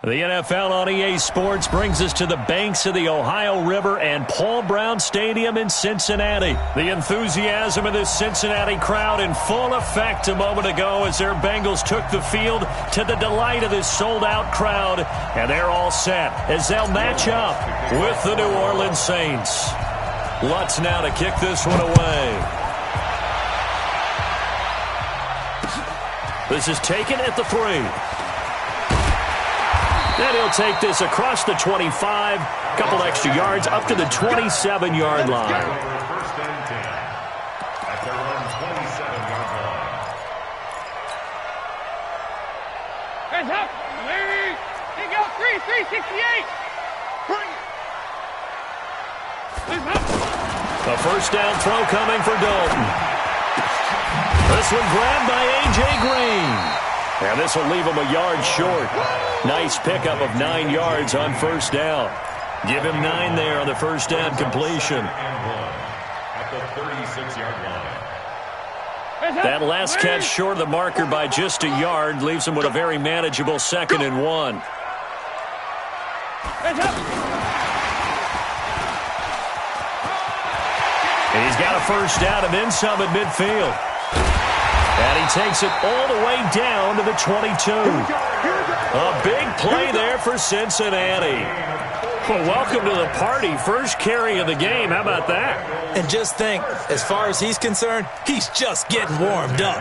The NFL on EA Sports brings us to the banks of the Ohio River and Paul Brown Stadium in Cincinnati. The enthusiasm of this Cincinnati crowd in full effect a moment ago as their Bengals took the field to the delight of this sold-out crowd. And they're all set as they'll match up with the New Orleans Saints. Lutz now to kick this one away. This is taken at the 3. Then he'll take this across the 25, couple extra yards up to the 27-yard line. At their own 27-yard line. Hands up, Larry. He go 368. Bring it. A first down throw coming for Dalton. This one grabbed by A.J. Green. And this will leave him a yard short. Nice pickup of 9 yards on first down. Give him 9 there on the first down completion. At the 36-yard line. That last catch short of the marker by just a yard leaves him with a very manageable 2nd and 1. And he's got a first down and then some at midfield. And he takes it all the way down to the 22. A big play there for Cincinnati. Well, welcome to the party. First carry of the game. How about that? And just think, as far as he's concerned, he's just getting warmed up.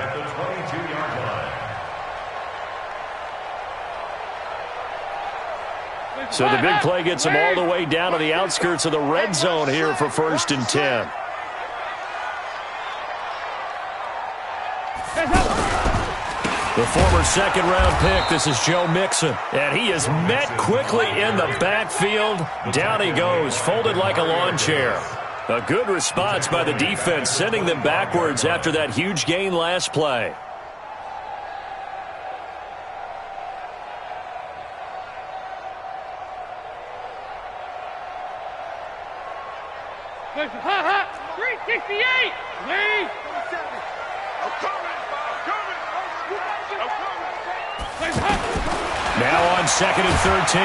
So the big play gets him all the way down to the outskirts of the red zone here for 1st and 10. The former second-round pick, this is Joe Mixon. And he is met quickly in the backfield. Down he goes, folded like a lawn chair. A good response by the defense, sending them backwards after that huge gain last play. Ha ha! 368! Lee! Now on 2nd and 13.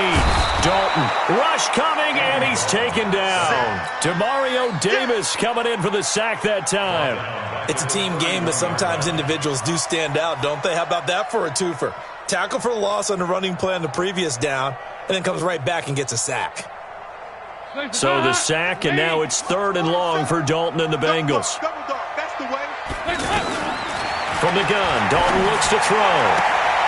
Dalton, rush coming, and he's taken down. Demario Davis coming in for the sack that time. It's a team game, but sometimes individuals do stand out, don't they? How about that for a twofer? Tackle for loss on the running play on the previous down, and then comes right back and gets a sack. So the sack, and now it's 3rd and long for Dalton and the Bengals. From the gun, Dalton looks to throw.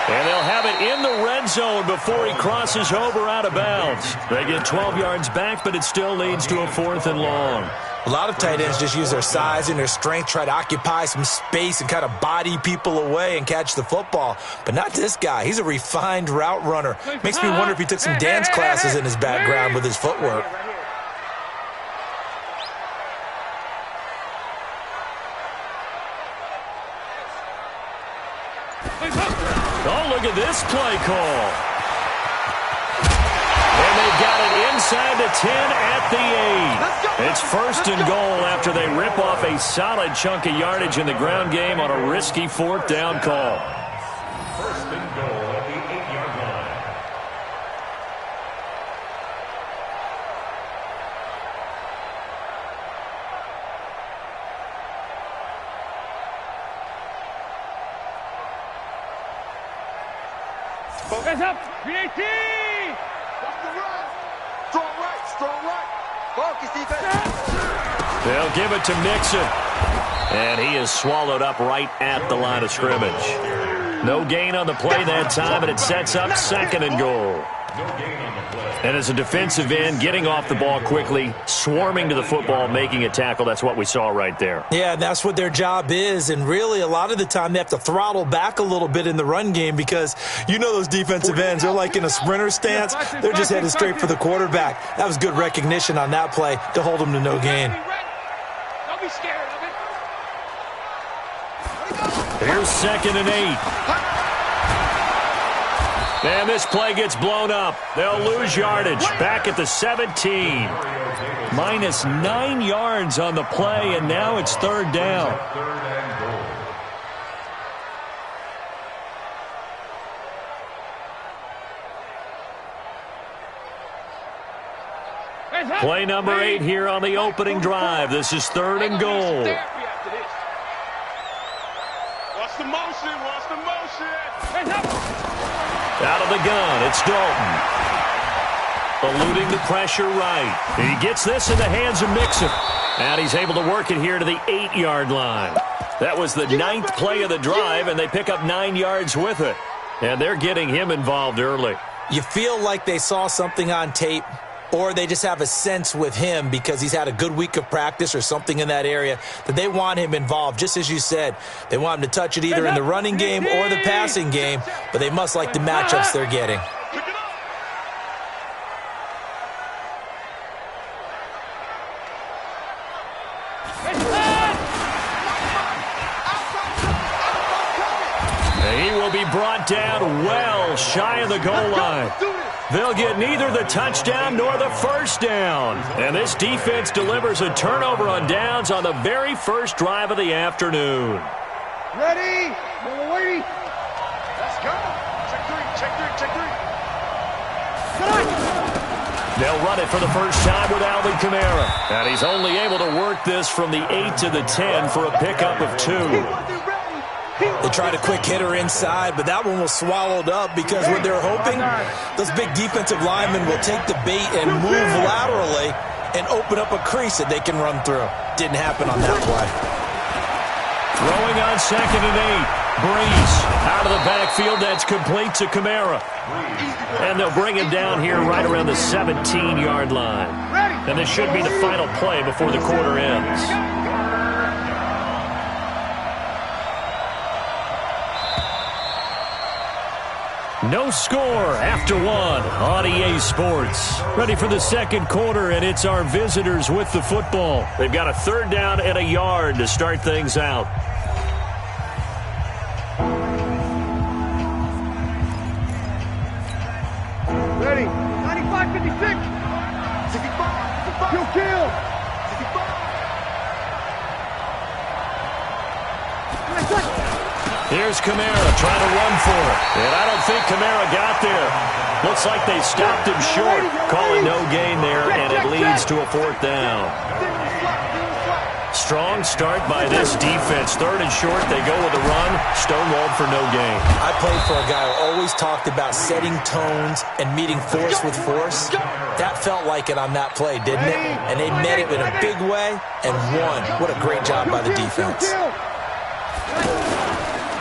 And they'll have it in the red zone before he crosses over out of bounds. They get 12 yards back, but it still leads to a 4th and long. A lot of tight ends just use their size and their strength, try to occupy some space and kind of body people away and catch the football. But not this guy. He's a refined route runner. Makes me wonder if he took some dance classes in his background with his footwork. Oh, look at this play call. And they've got it inside the 10 at the 8. It's 1st and goal after they rip off a solid chunk of yardage in the ground game on a risky 4th down call. 1st and goal at the 8-yard line. Hands up! 318! Watch the run! Strong right! Focus, defense! They'll give it to Mixon. And he is swallowed up right at the line of scrimmage. No gain on the play that time, and it sets up 2nd and goal. No gain on the play. And as a defensive end, getting off the ball quickly, swarming to the football, making a tackle, that's what we saw right there. Yeah, that's what their job is, and really a lot of the time they have to throttle back a little bit in the run game because you know those defensive ends, they're like in a sprinter stance. They're just headed straight for the quarterback. That was good recognition on that play to hold them to no gain. Don't be scared of it. Here's 2nd and 8. And this play gets blown up. They'll lose yardage. Back at the 17. Minus 9 yards on the play, and now it's 3rd down. 3rd and goal. Play number 8 here on the opening drive. This is 3rd and goal. Watch the motion. Watch the motion. Out of the gun, it's Dalton. Eluding the pressure right. He gets this in the hands of Mixon. And he's able to work it here to the 8-yard line. That was the 9th play of the drive, and they pick up 9 yards with it. And they're getting him involved early. You feel like they saw something on tape, or they just have a sense with him because he's had a good week of practice or something in that area that they want him involved. Just as you said, they want him to touch it either in the running game or the passing game, but they must like the matchups they're getting. He will be brought down well shy of the goal line. They'll get neither the touchdown nor the first down. And this defense delivers a turnover on downs on the very first drive of the afternoon. Ready? Waiting. Let's go. Check three. They'll run it for the first time with Alvin Kamara. And he's only able to work this from the 8 to the 10 for a pickup of 2. They tried a quick hitter inside, but that one was swallowed up because what they're hoping, those big defensive linemen will take the bait and move laterally and open up a crease that they can run through. Didn't happen on that play. Throwing on 2nd and 8. Breeze out of the backfield. That's complete to Kamara. And they'll bring him down here right around the 17-yard line. And this should be the final play before the quarter ends. No score after 1 on EA Sports. Ready for the second quarter, and it's our visitors with the football. They've got a 3rd down and a yard to start things out. Ready? 95, 56. 65. Kill. 65. Here's Kamara trying to run for it. And I don't think Kamara got there. Looks like they stopped him short. Calling no gain there, and it leads to a 4th down. Strong start by this defense. 3rd and short, they go with a run. Stonewalled for no gain. I played for a guy who always talked about setting tones and meeting force with force. That felt like it on that play, didn't it? And they met it in a big way and won. What a great job by the defense.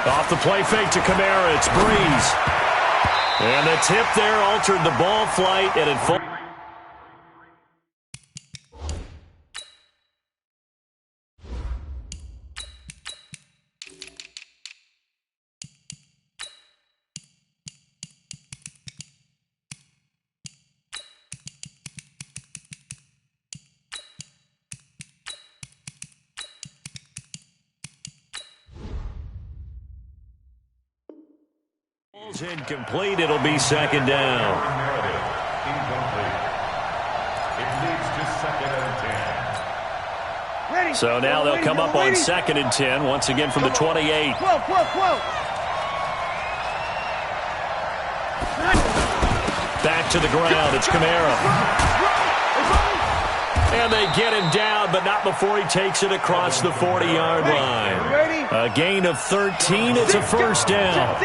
Off the play fake to Kamara, it's Breeze. And the tip there altered the ball flight, and it falls. Incomplete. It'll be 2nd down. Incomplete. It leads to 2nd and 10. So now they'll come up on 2nd and 10 once again from the 28. Back to the ground. It's Kamara. And they get him down, but not before he takes it across the 40-yard line. A gain of 13. It's a 1st down.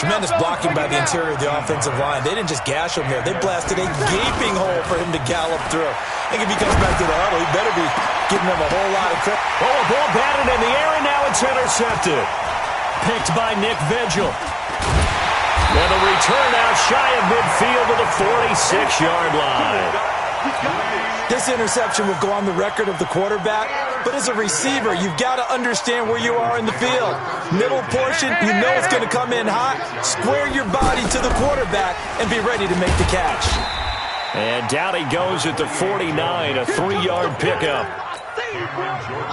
Tremendous blocking by the interior of the offensive line. They didn't just gash him there. They blasted a gaping hole for him to gallop through. I think if he comes back to the huddle, he better be giving them a whole lot of credit. Oh, a ball batted in the air, and now it's intercepted. Picked by Nick Vigil. And the return out shy of midfield to the 46-yard line. This interception will go on the record of the quarterback, but as a receiver, you've got to understand where you are in the field. Middle portion, you know it's going to come in hot. Square your body to the quarterback and be ready to make the catch. And down he goes at the 49, a 3-yard pickup.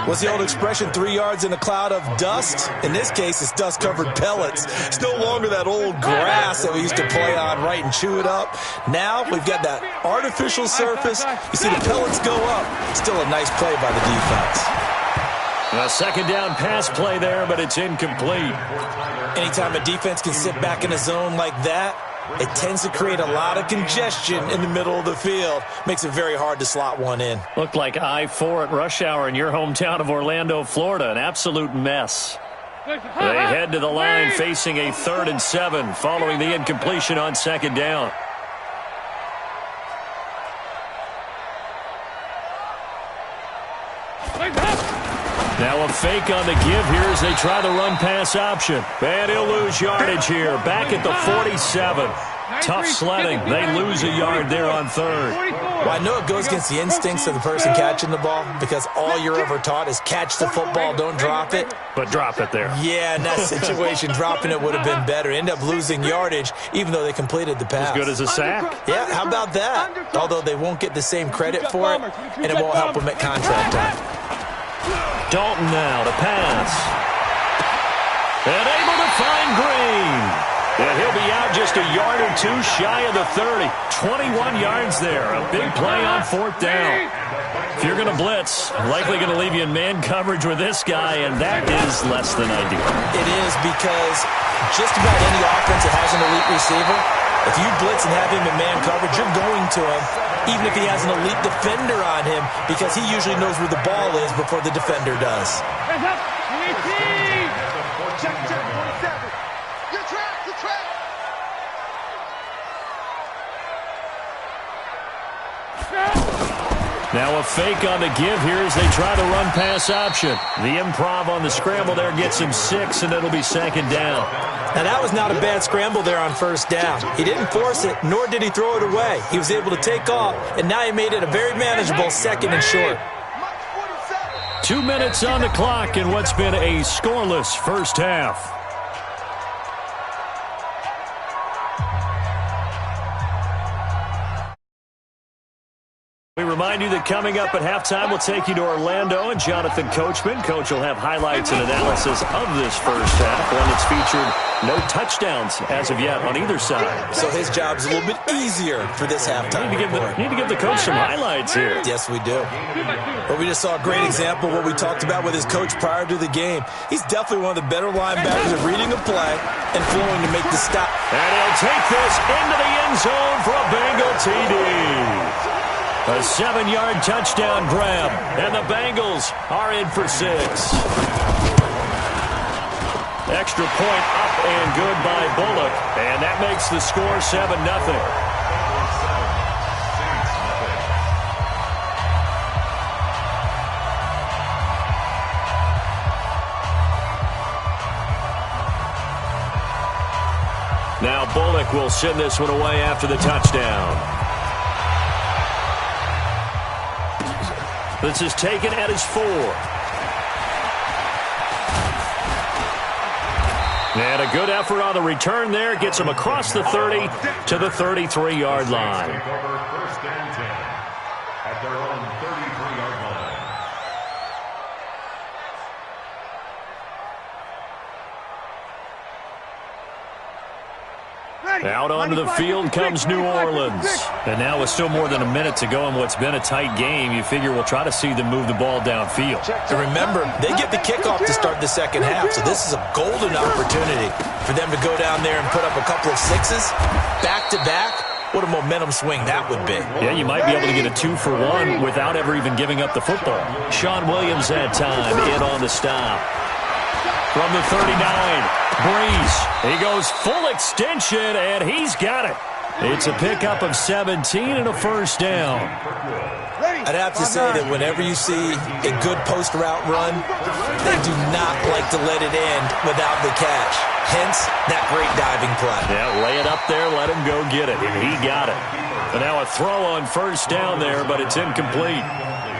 What's the old expression, 3 yards in a cloud of dust? In this case, it's dust-covered pellets. It's no longer that old grass that we used to play on, right, and chew it up. Now we've got that artificial surface. You see the pellets go up. Still a nice play by the defense. A 2nd down pass play there, but it's incomplete. Anytime a defense can sit back in a zone like that, It tends to create a lot of congestion in the middle of the field. Makes it very hard to slot one in. Looked like I-4 at rush hour in your hometown of Orlando, Florida. An absolute mess. They head to the line facing a 3rd and 7 following the incompletion on 2nd down. Now a fake on the give here as they try the run-pass option. And he'll lose yardage here. Back at the 47. Tough sledding. They lose a yard there on 3rd. Well, I know it goes against the instincts of the person catching the ball because all you're ever taught is catch the football, don't drop it. But drop it there. Yeah, in that situation, dropping it would have been better. End up losing yardage even though they completed the pass. As good as a sack. Yeah, how about that? Although they won't get the same credit for it, and it won't help them at contract time. Dalton now to pass. And able to find Green. And he'll be out just a yard or two shy of the 30. 21 yards there. A big play on 4th down. If you're going to blitz, likely going to leave you in man coverage with this guy, and that is less than ideal. It is because just about any offense that has an elite receiver, if you blitz and have him in man coverage, you're going to him, even if he has an elite defender on him, because he usually knows where the ball is before the defender does. Hands up. Check, 47. Your track, your track. Now a fake on the give here as they try the run-pass option. The improv on the scramble there gets him 6, and it'll be 2nd down. Now, that was not a bad scramble there on 1st down. He didn't force it, nor did he throw it away. He was able to take off, and now he made it a very manageable 2nd and short. 2 minutes on the clock in what's been a scoreless first half. We remind you that coming up at halftime, we'll take you to Orlando and Jonathan Coachman. Coach will have highlights and analysis of this first half, one that's featured no touchdowns as of yet on either side. So his job's a little bit easier for this halftime. Need to give the coach some highlights here. Yes, we do. But we just saw a great example of what we talked about with his coach prior to the game. He's definitely one of the better linebackers at reading a play and flowing to make the stop. And he'll take this into the end zone for a Bengal TD. A 7-yard touchdown grab, and the Bengals are in for 6. Extra point up and good by Bullock, and that makes the score 7-0. Now Bullock will send this one away after the touchdown. This is taken at his 4. And a good effort on the return there. Gets him across the 30 to the 33-yard line. First and 10 at their own 33-yard line. Out onto the field comes New Orleans. And now with still more than a minute to go in what's been a tight game, you figure we'll try to see them move the ball downfield. And remember, they get the kickoff to start the second half, so this is a golden opportunity for them to go down there and put up a couple of 6s back-to-back. What a momentum swing that would be. Yeah, you might be able to get a 2-for-1 without ever even giving up the football. Sean Williams had time in on the stop. From the 39, Breeze. He goes full extension, and he's got it. It's a pickup of 17 and a first down. I'd have to say that whenever you see a good post route run, they do not like to let it end without the catch. Hence, that great diving play. Yeah, lay it up there, let him go get it. And he got it. And now a throw on first down there, but it's incomplete.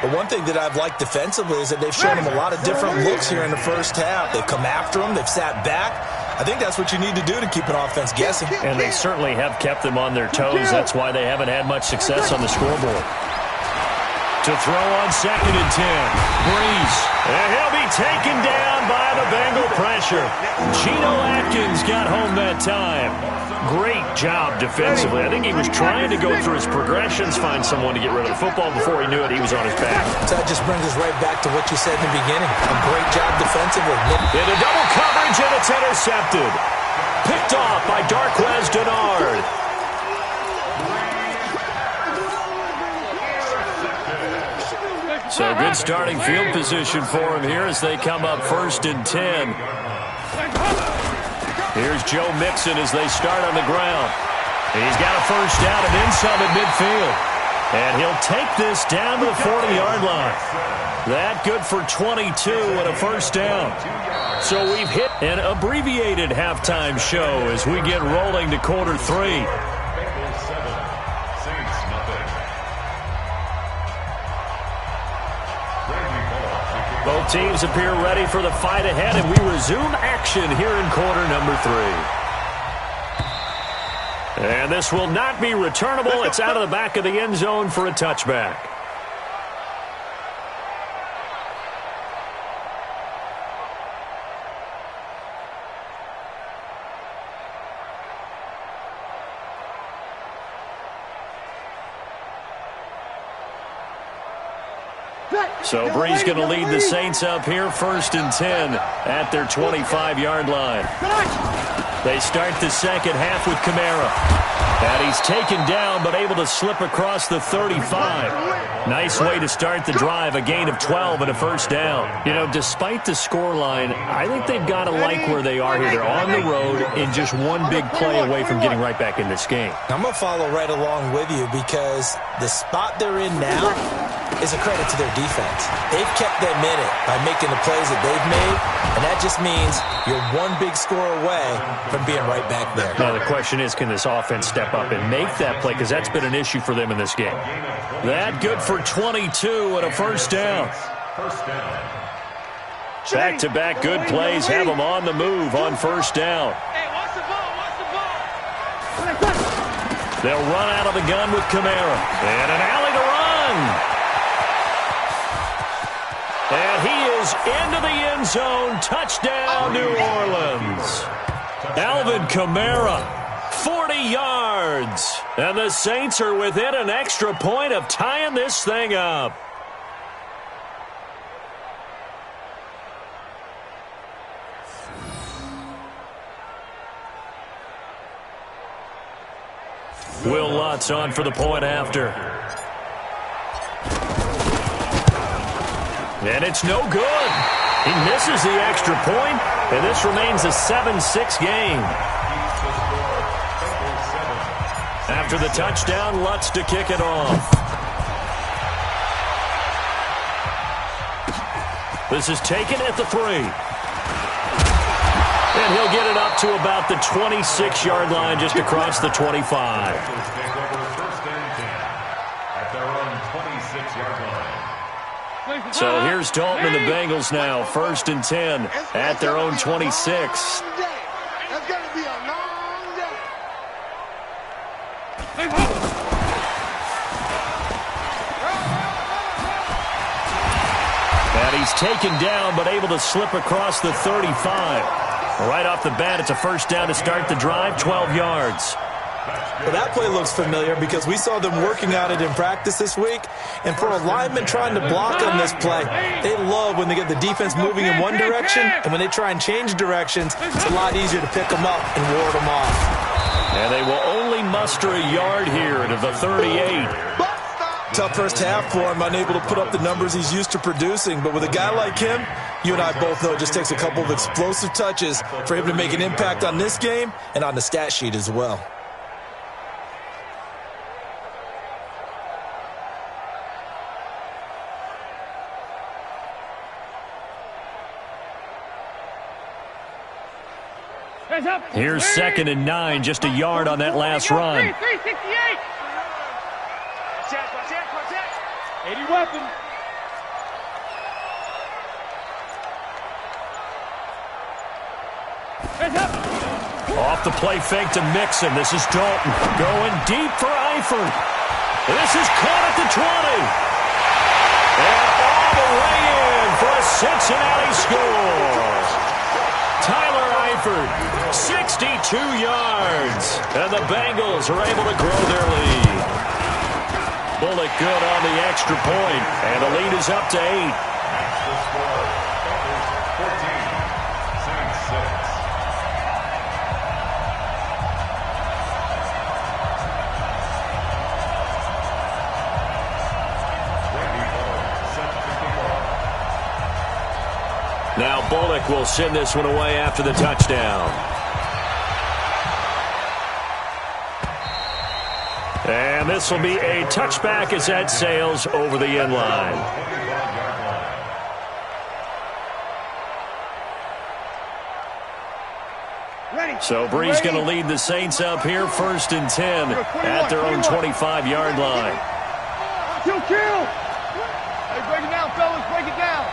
But one thing that I've liked defensively is that they've shown him a lot of different looks here in the first half. They've come after him. They've sat back. I think that's what you need to do to keep an offense guessing. And they certainly have kept them on their toes. That's why they haven't had much success on the scoreboard. To throw on 2nd and 10. Breeze. And he'll be taken down by the Bengal pressure. Geno Atkins got home that time. Great job defensively. I think he was trying to go through his progressions, find someone to get rid of the football. Before he knew it, he was on his back. So that just brings us right back to what you said in the beginning. A great job defensively. Into double coverage, and it's intercepted. Picked off by Darquez Denard. So good starting field position for him here as they come up 1st and 10. Here's Joe Mixon as they start on the ground. He's got a first down and then some at midfield. And he'll take this down to the 40-yard line. That good for 22 and a first down. So we've hit an abbreviated halftime show as we get rolling to quarter 3. Both teams appear ready for the fight ahead, and we resume action here in quarter number 3. And this will not be returnable. It's out of the back of the end zone for a touchback. So Bree's going to lead the Saints up here 1st and 10 at their 25-yard line. They start the second half with Kamara. And he's taken down but able to slip across the 35. Nice way to start the drive, a gain of 12 and a first down. You know, despite the scoreline, I think they've got to like where they are here. They're on the road and just one big play away from getting right back in this game. I'm going to follow right along with you because the spot they're in now is a credit to their defense. They've kept them in it by making the plays that they've made, and that just means you're one big score away from being right back there. Now the question is, can this offense step up and make that play? Because that's been an issue for them in this game. That good for 22 and a first down. Back-to-back good plays have them on the move on first down. They'll run out of the gun with Kamara. And an alley to run. And he is into the end zone. Touchdown, New Orleans. Alvin Kamara, 40 yards. And the Saints are within an extra point of tying this thing up. Will Lutz on for the point after. And it's no good. He misses the extra point, and this remains a 7-6 game. After the touchdown, Lutz to kick it off. This is taken at the 3. And he'll get it up to about the 26-yard line, just across the 25. So here's Dalton and the Bengals now, 1st and 10 at their own 26. That's going to be a long day. And he's taken down but able to slip across the 35. Right off the bat, it's a first down to start the drive, 12 yards. Well, that play looks familiar because we saw them working on it in practice this week. And for a lineman trying to block on this play, they love when they get the defense moving in one direction. And when they try and change directions, it's a lot easier to pick them up and ward them off. And they will only muster a yard here to the 38. Tough first half for him, unable to put up the numbers he's used to producing. But with a guy like him, you and I both know it just takes a couple of explosive touches for him to make an impact on this game and on the stat sheet as well. Here's 2nd and 9, just a yard on that last run. 80 weapon. Off the play fake to Mixon. This is Dalton going deep for Eifert. This is caught at the 20. And all the way in for a Cincinnati score. Tyler Eifert, 62 yards. And the Bengals are able to grow their lead. Bullock good on the extra point. And the lead is up to 8. Now Bullock will send this one away after the touchdown. And this will be a touchback as that sails over the end line. So Bree's going to lead the Saints up here, 1st and 10 at their own 25-yard line. Kill. Hey, break it down, fellas. Break it down.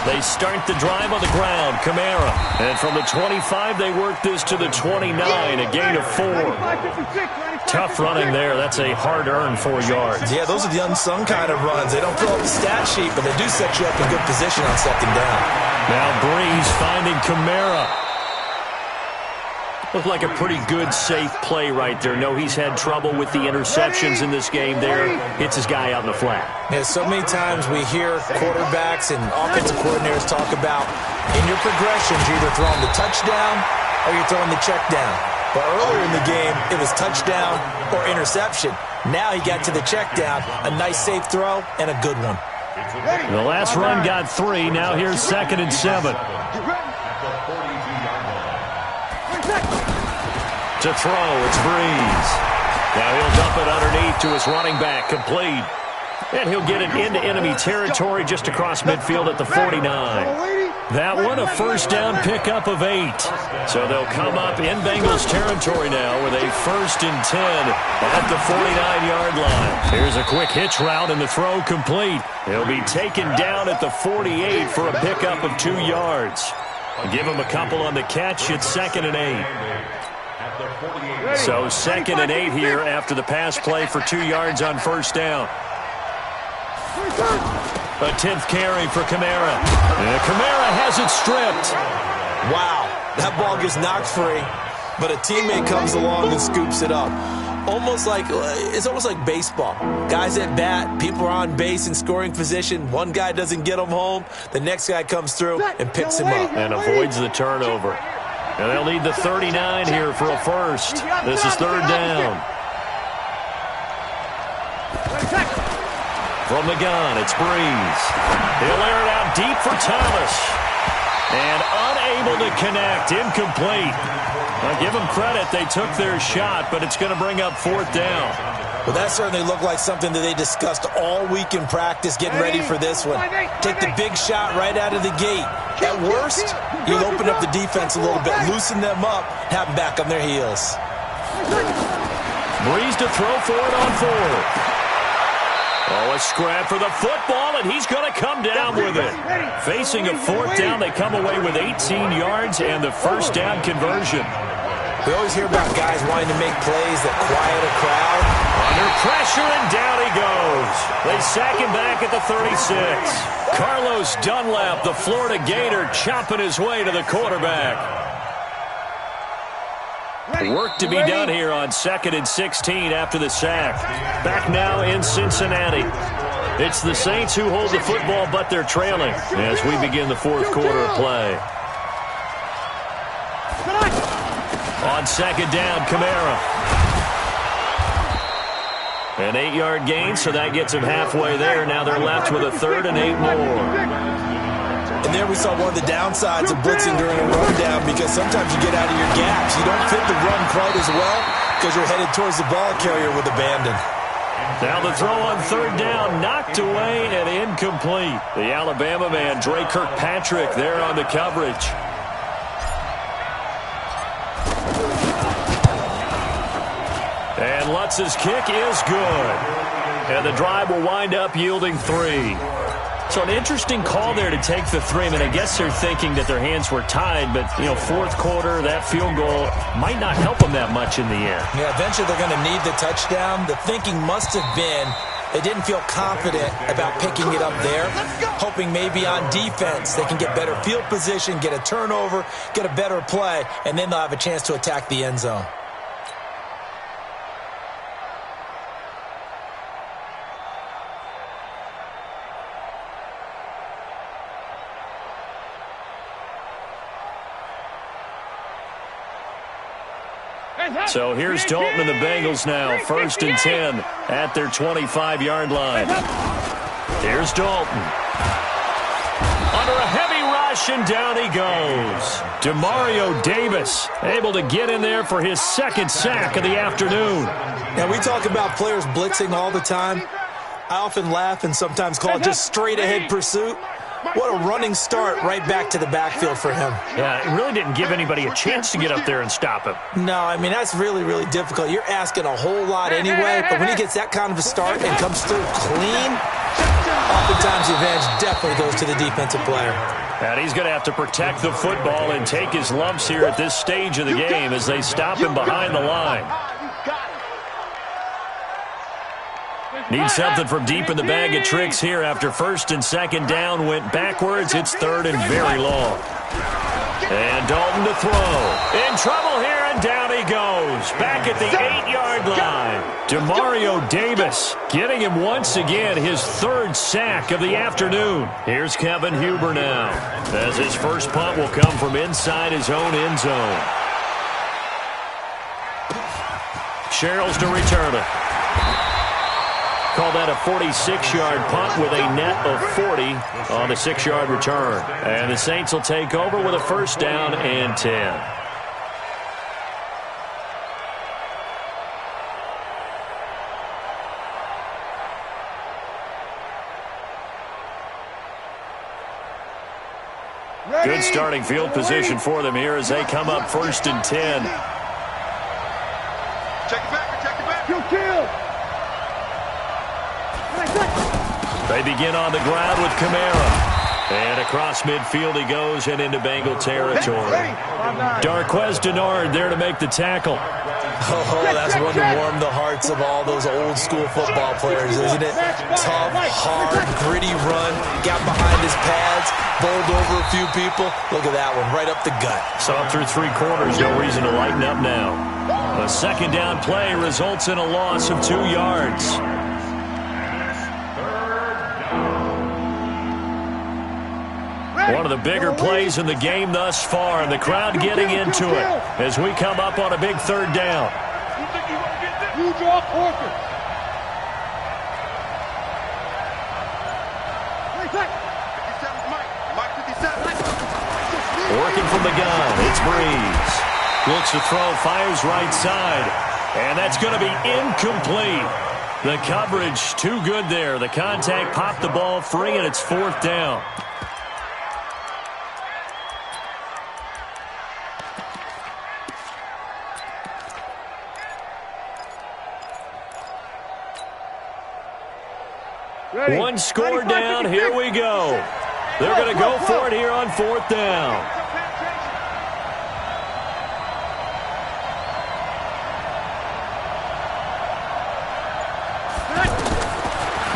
They start the drive on the ground. Kamara. And from the 25, they work this to the 29, a gain of 4. Tough running there. That's a hard-earned 4 yards. Yeah, those are the unsung kind of runs. They don't fill up the stat sheet, but they do set you up in good position on 2nd down. Now Breeze finding Kamara. Looked like a pretty good, safe play right there. No, he's had trouble with the interceptions in this game there. Hits his guy out in the flat. Yeah, so many times we hear quarterbacks and offensive coordinators talk about in your progressions, you're either throwing the touchdown or you're throwing the check down. But earlier in the game, it was touchdown or interception. Now he got to the check down, a nice safe throw, and a good one. The last run got 3. Now here's 2nd and 7. To throw, it's Breeze. Now he'll dump it underneath to his running back, complete. And he'll get it into enemy territory just across midfield at the 49. That one, a 1st down pickup of 8. So they'll come up in Bengals territory now with a 1st and 10 at the 49-yard line. Here's a quick hitch route and the throw complete. He'll be taken down at the 48 for a pickup of 2 yards. Give him a couple on the catch. It's 2nd and 8. So 2nd and 8 here after the pass play for 2 yards on 1st down. A 10th carry for Kamara. And Kamara has it stripped. Wow, that ball gets knocked free, but a teammate comes along and scoops it up. It's almost like baseball. Guys at bat, people are on base in scoring position. One guy doesn't get him home. The next guy comes through and picks him up. And avoids the turnover. And they'll need the 39 here for a 1st. This is 3rd down. From the gun, it's Breeze. He'll air it out deep for Thomas. And unable to connect, incomplete. Now give them credit, they took their shot, but it's going to bring up 4th down. Well, that certainly looked like something that they discussed all week in practice, getting ready for this one. Take the big shot right out of the gate. At worst, you'll open up the defense a little bit, loosen them up, have them back on their heels. Breeze to throw for it on 4th. Oh, a scrap for the football, and he's going to come down with it. Facing a 4th down, they come away with 18 yards and the 1st down conversion. We always hear about guys wanting to make plays that quiet a crowd. Under pressure, and down he goes. They sack him back at the 36. Carlos Dunlap, the Florida Gator, chopping his way to the quarterback. Work to be done here on 2nd and 16 after the sack. Back now in Cincinnati. It's the Saints who hold the football, but they're trailing as we begin the 4th quarter of play. On 2nd down, Kamara. An 8-yard gain, so that gets him halfway there. Now they're left with a 3rd and 8 more. And there we saw one of the downsides of blitzing during a rundown, because sometimes you get out of your gaps. You don't fit the run quite as well because you're headed towards the ball carrier with abandon. Now the throw on 3rd down, knocked away and incomplete. The Alabama man, Dre Kirkpatrick, there on the coverage. And Lutz's kick is good. And the drive will wind up yielding 3. So an interesting call there to take the 3. I mean, I guess they're thinking that their hands were tied, but, 4th quarter, that field goal might not help them that much in the end. Yeah, eventually they're going to need the touchdown. The thinking must have been they didn't feel confident about picking it up there, hoping maybe on defense they can get better field position, get a turnover, get a better play, and then they'll have a chance to attack the end zone. So here's Dalton and the Bengals now, 1st and 10 at their 25-yard line. Here's Dalton. under a heavy rush, and down he goes. Demario Davis able to get in there for his second sack of the afternoon. Now, we talk about players blitzing all the time. I often laugh and sometimes call it just straight-ahead pursuit. What a running start right back to the backfield for him. Yeah, it really didn't give anybody a chance to get up there and stop him. No, I mean, that's really, really difficult. You're asking a whole lot anyway, but when he gets that kind of a start and comes through clean, oftentimes the advantage definitely goes to the defensive player. And he's going to have to protect the football and take his lumps here at this stage of the game as they stop him behind the line. Need something from deep in the bag of tricks here after first and second down went backwards. It's third and very long. And Dalton to throw. In trouble here, and down he goes. Back at the 8-yard line. Demario Davis getting him once again his third sack of the afternoon. Here's Kevin Huber now, as his first punt will come from inside his own end zone. Sherrills to return it. Call that a 46-yard punt with a net of 40 on the 6-yard return. And the Saints will take over with a first down and 10. Good starting field position for them here as they come up first and 10. Check it back. Kill. They begin on the ground with Kamara. And across midfield he goes and into Bengal territory. Darquez Denard there to make the tackle. Oh, that's one to warm the hearts of all those old-school football players, isn't it? Tough, hard, gritty run. Got behind his pads, bowled over a few people. Look at that one, right up the gut. Saw through 3 quarters, no reason to lighten up now. A second down play results in a loss of 2 yards. One of the bigger plays in the game thus far, and the crowd getting into it as we come up on a big third down. You draw Porter. Working from the gun, it's Breeze. Looks to throw, fires right side, and that's going to be incomplete. The coverage too good there. The contact popped the ball free, and it's fourth down. Ready. One score down, here we go. They're going to go for it here on fourth down.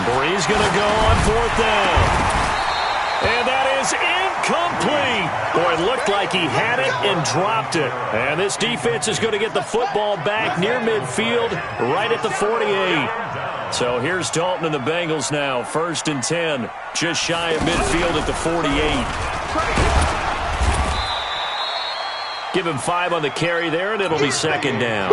Breeze going to go on fourth down. And that is incomplete. Boy, it looked like he had it and dropped it. And this defense is going to get the football back near midfield, right at the 48. So here's Dalton and the Bengals now, first and 10, just shy of midfield at the 48. Give him 5 on the carry there, and it'll be second down.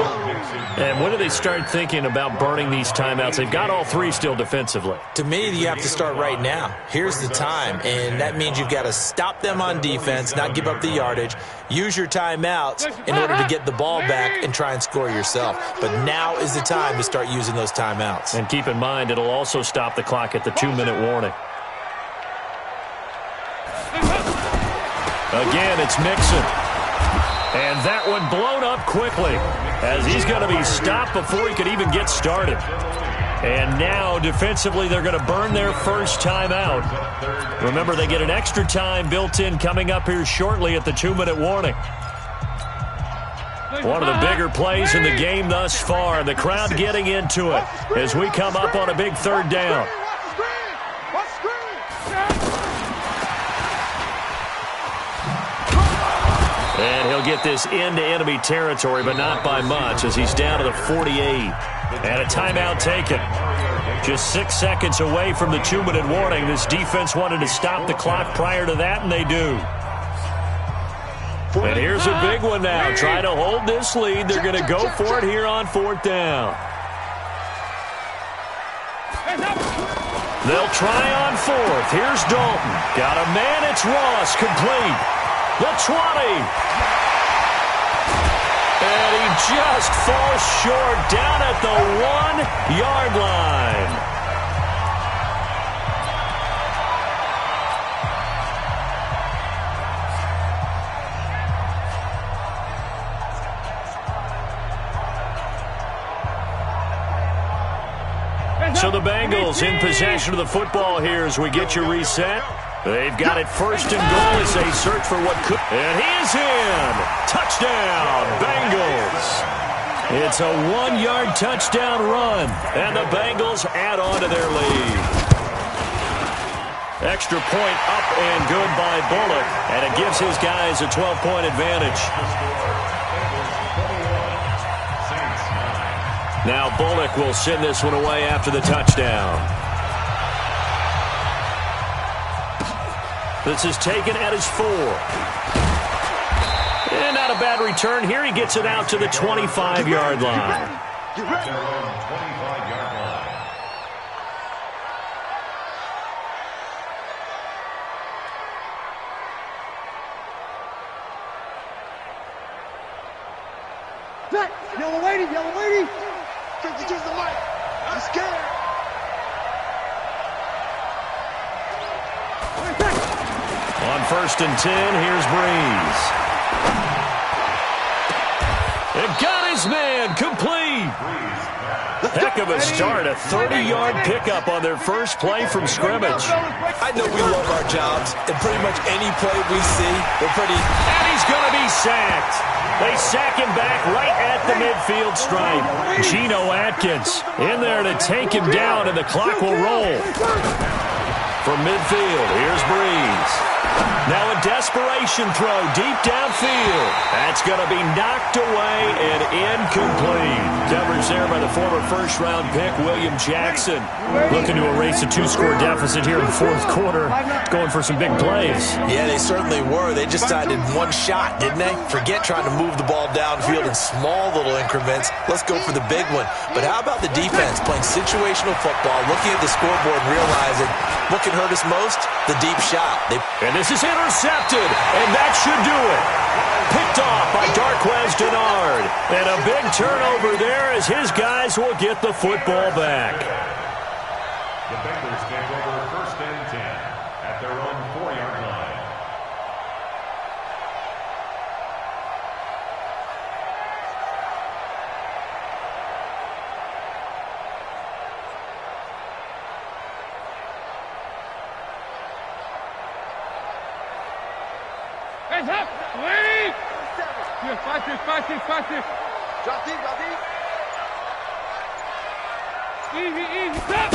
And when do they start thinking about burning these timeouts? They've got all 3 still defensively. To me, you have to start right now. Here's the time, and that means you've got to stop them on defense, not give up the yardage, use your timeouts in order to get the ball back and try and score yourself. But now is the time to start using those timeouts. And keep in mind, it'll also stop the clock at the 2-minute warning. Again, it's Mixon. And that one blown up quickly as he's going to be stopped before he could even get started. And now, defensively, they're going to burn their first timeout. Remember, they get an extra time built in coming up here shortly at the 2-minute warning. One of the bigger plays in the game thus far. The crowd getting into it as we come up on a big third down. And he'll get this into enemy territory, but not by much, as he's down to the 48. And a timeout taken. Just 6 seconds away from the 2-minute warning. This defense wanted to stop the clock prior to that, and they do. And here's a big one now. Trying to hold this lead. They're going to go for it here on fourth down. They'll try on fourth. Here's Dalton. Got a man. It's Ross. Complete. The 20. And he just falls short down at the 1-yard line. So the Bengals in possession of the football here as we get you reset. They've got it first and goal as they search for what could. And he is in. Touchdown, Bengals. It's a 1-yard touchdown run. And the Bengals add on to their lead. Extra point up and good by Bullock. And it gives his guys a 12-point advantage. Now Bullock will send this one away after the touchdown. This is taken at his 4. And not a bad return here. He gets it out to the 25-yard line. Their own 25-yard line. Yellow lady, yellow lady. 52's the mic. I'm scared. On first and 10, here's Breeze. It got his man complete. Heck of a start, a 30-yard pickup on their first play from scrimmage. I know we love our jobs, and pretty much any play we see, we're pretty... And he's going to be sacked. They sack him back right at the midfield stripe. Geno Atkins in there to take him down, and the clock will roll. From midfield, here's Breeze. Now a desperation throw deep downfield. That's going to be knocked away and incomplete. Coverage there by the former first-round pick, William Jackson. Looking to erase a 2-score deficit here in the fourth quarter. Going for some big plays. Yeah, they certainly were. They just decided one shot, didn't they? Forget trying to move the ball downfield in small little increments. Let's go for the big one. But how about the defense playing situational football, looking at the scoreboard and realizing what can hurt us most? The deep shot. And this is intercepted, and that should do it. Picked off by Darquez Denard. And a big turnover there as his guys will get the football back. The Bengals take over first and 10 at their own 4-yard line. Hands up! Wait! Here, fight this. Drop deep, drop deep. Easy, stop!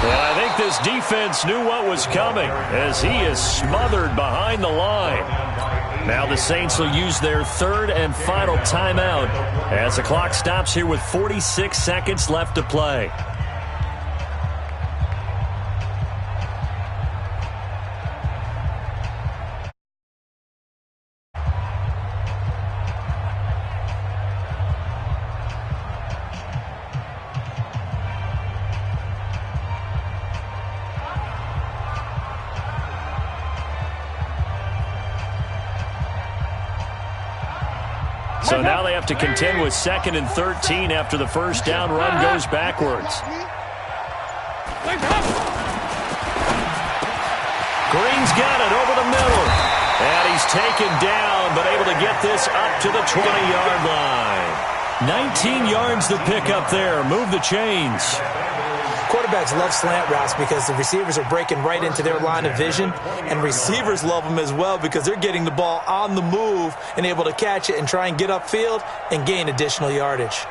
And I think this defense knew what was coming as he is smothered behind the line. Now the Saints will use their third and final timeout as the clock stops here with 46 seconds left to play. So now they have to contend with 2nd and 13 after the first down run goes backwards. Green's got it over the middle. And he's taken down, but able to get this up to the 20-yard line. 19 yards to pick up there. Move the chains. Quarterbacks love slant routes because the receivers are breaking right into their line of vision, and receivers love them as well because they're getting the ball on the move and able to catch it and try and get upfield and gain additional yardage.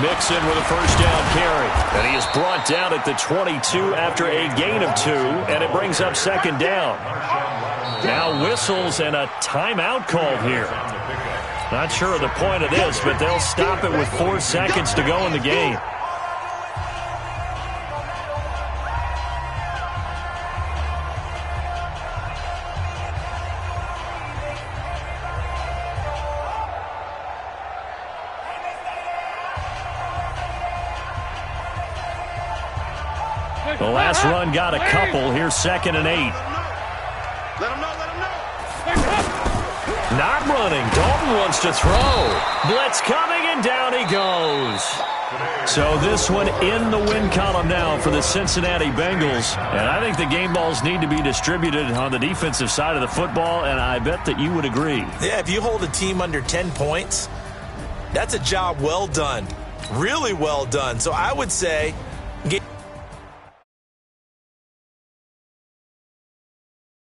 Mixon with a first down carry. And he is brought down at the 22 after a gain of 2, and it brings up 2nd down. Now whistles and a timeout called here. Not sure of the point of this, but they'll stop it with 4 seconds to go in the game. The last run got a couple. Here's 2nd and 8. Let him know. Not running. Dalton wants to throw. Blitz coming, and down he goes. So this one in the win column now for the Cincinnati Bengals. And I think the game balls need to be distributed on the defensive side of the football, and I bet that you would agree. Yeah, if you hold a team under 10 points, that's a job well done. Really well done. So I would say